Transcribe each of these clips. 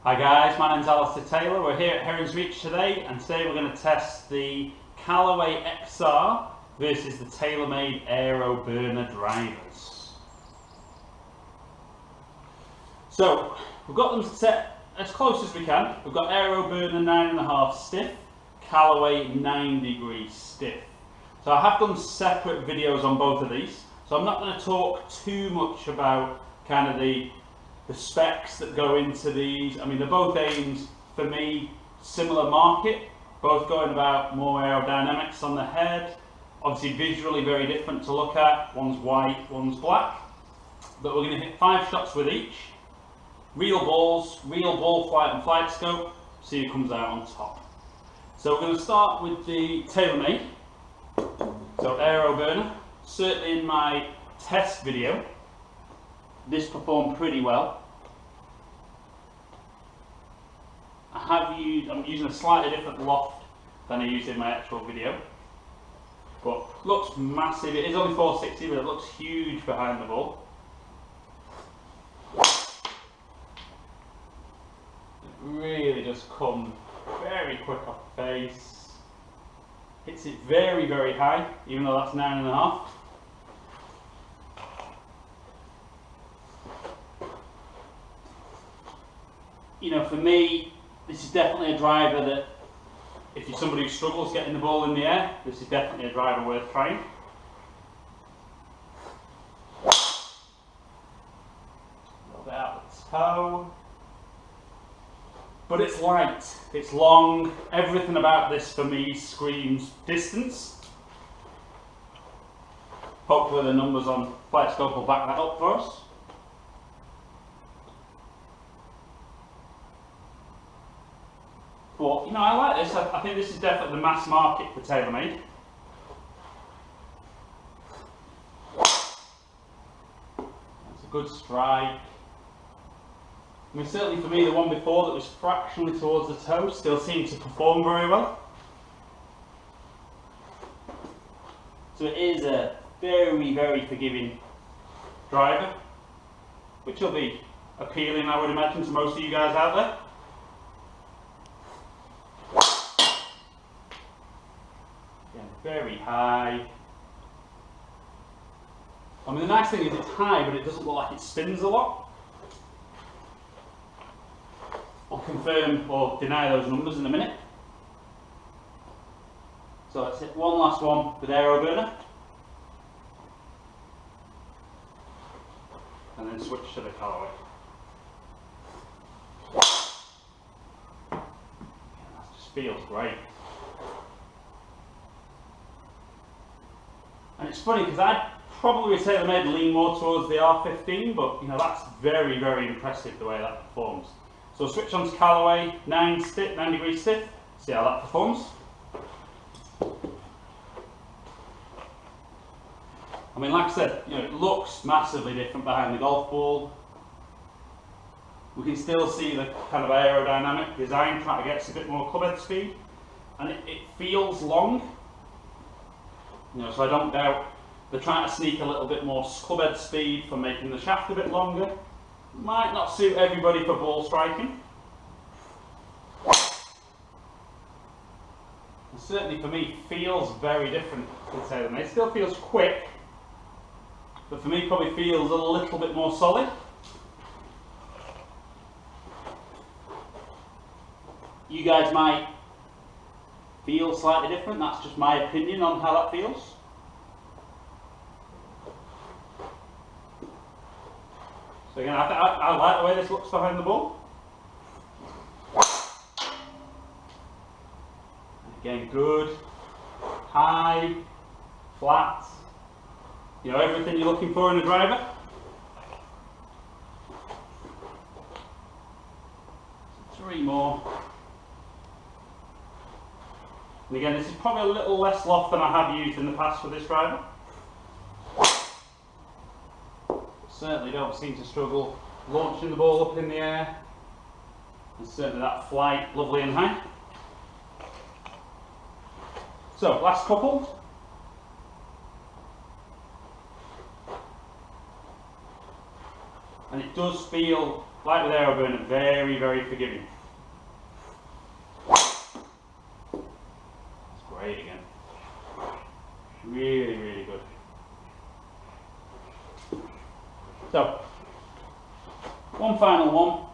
Hi guys, my name's Alistair Taylor. We're here at Heron's Reach today, and today we're going to test the Callaway XR versus the TAYLORMADE AEROBURNER drivers. So we've got them set as close as we can. We've got AEROBURNER 9.5 stiff, Callaway 9° stiff. So I have done separate videos on both of these, so I'm not going to talk too much about kind of the specs that go into these. I mean, they're both aimed, for me, similar market, both going about more aerodynamics on the head, obviously visually very different to look at. One's white, one's black, but we're going to hit 5 shots with each. Real balls, real ball flight and flight scope, see who comes out on top. So we're going to start with the TAYLORMADE, so AEROBURNER. Certainly in my test video, this performed pretty well. I'm using a slightly different loft than I used in my actual video, but looks massive. It is only 460, but it looks huge behind the ball. It really just comes very quick off the face. Hits it very, very high, even though that's 9.5. You know, for me, this is definitely a driver that, if you're somebody who struggles getting the ball in the air, this is definitely a driver worth trying. A little bit out of the toe. But it's light, it's long. Everything about this for me screams distance. Hopefully the numbers on flight scope will back that up for us. But, you know, I like this. I think this is definitely the mass market for TAYLORMADE. That's a good strike. I mean, certainly for me, the one before that was fractionally towards the toe still seemed to perform very well. So it is a very, very forgiving driver, which will be appealing, I would imagine, to most of you guys out there. Very high. I mean, the nice thing is it's high, but it doesn't look like it spins a lot. I'll confirm or deny those numbers in a minute. So let's hit one last one with AEROBURNER, and then switch to the Callaway. Yeah, that just feels great. And it's funny because I'd probably say TAYLORMADE lean more towards the R15, but you know, that's very, very impressive the way that performs. So we'll switch on to Callaway 9° stiff, see how that performs. I mean, like I said, you know, it looks massively different behind the golf ball. We can still see the kind of aerodynamic design trying to get us a bit more club head speed, and it feels long. You know, so I don't doubt they're trying to sneak a little bit more club head speed for making the shaft a bit longer. Might not suit everybody for ball striking. And certainly for me, feels very different to TAYLORMADE. It still feels quick, but for me probably feels a little bit more solid. You guys might feel slightly different. That's just my opinion on how that feels. So again, I like the way this looks behind the ball. Again, good, high, flat. You know, everything you're looking for in a driver. So 3 more. And again, this is probably a little less loft than I have used in the past for this driver. Certainly don't seem to struggle launching the ball up in the air. And certainly that flight, lovely and high. So, last couple. and it does feel, like with AeroBurner, very, very forgiving. It's great again. Really, really good. So, one final one,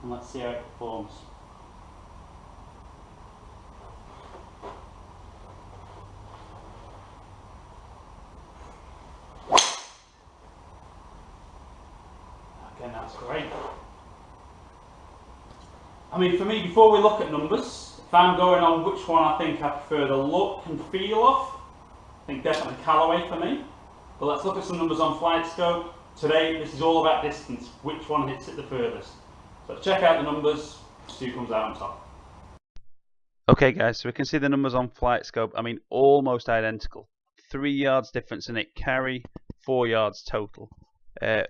and let's see how it performs. Again, that's great. I mean, for me, before we look at numbers, if I'm going on which one I think I prefer the look and feel of, I think definitely Callaway for me. But let's look at some numbers on flight scope. Today, this is all about distance, which one hits it the furthest. So let's check out the numbers, see who comes out on top. Okay guys, so we can see the numbers on flight scope, I mean almost identical. 3 yards difference in it carry, 4 yards total.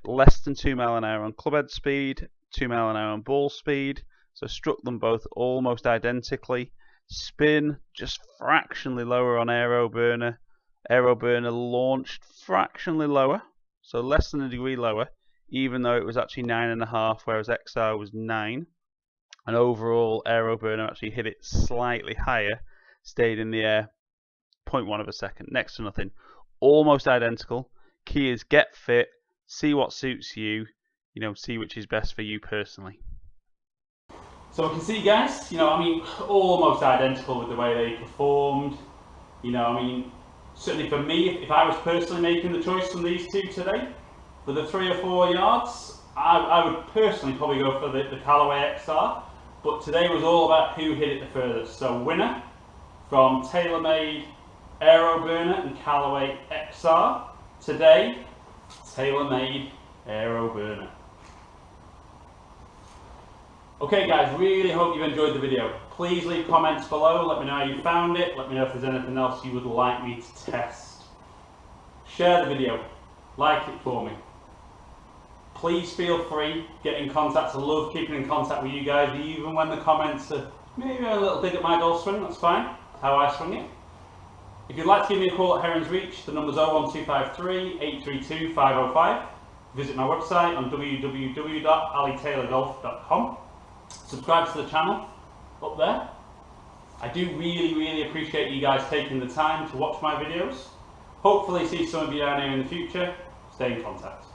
Less than 2 mile an hour on clubhead speed, 2 mile an hour on ball speed, so struck them both almost identically. Spin just fractionally lower on AeroBurner. AeroBurner launched fractionally lower, so less than a degree lower, even though it was actually 9.5, whereas XR was 9. And overall, AeroBurner actually hit it slightly higher, stayed in the air 0.1 of a second, next to nothing. Almost identical. Key is get fit, see what suits you, see which is best for you personally. So we can see, guys, I mean, almost identical with the way they performed. I mean, certainly for me, if I was personally making the choice from these two today, for the 3 or 4 yards, I would personally probably go for the Callaway XR. But today was all about who hit it the furthest. So winner from TAYLORMADE AEROBURNER and Callaway XR. Today, TAYLORMADE AEROBURNER. Okay guys, really hope you enjoyed the video. Please leave comments below, let me know how you found it, let me know if there's anything else you would like me to test. Share the video, like it for me. Please feel free, get in contact. I love keeping in contact with you guys, even when the comments are maybe a little dig at my golf swing, that's fine, that's how I swing it. If you'd like to give me a call at Heron's Reach, the number's 01253 832 505. Visit my website on www.alitaylorgolf.com. Subscribe to the channel up there. I do really, really appreciate you guys taking the time to watch my videos. Hopefully see some of you down here in the future. Stay in contact.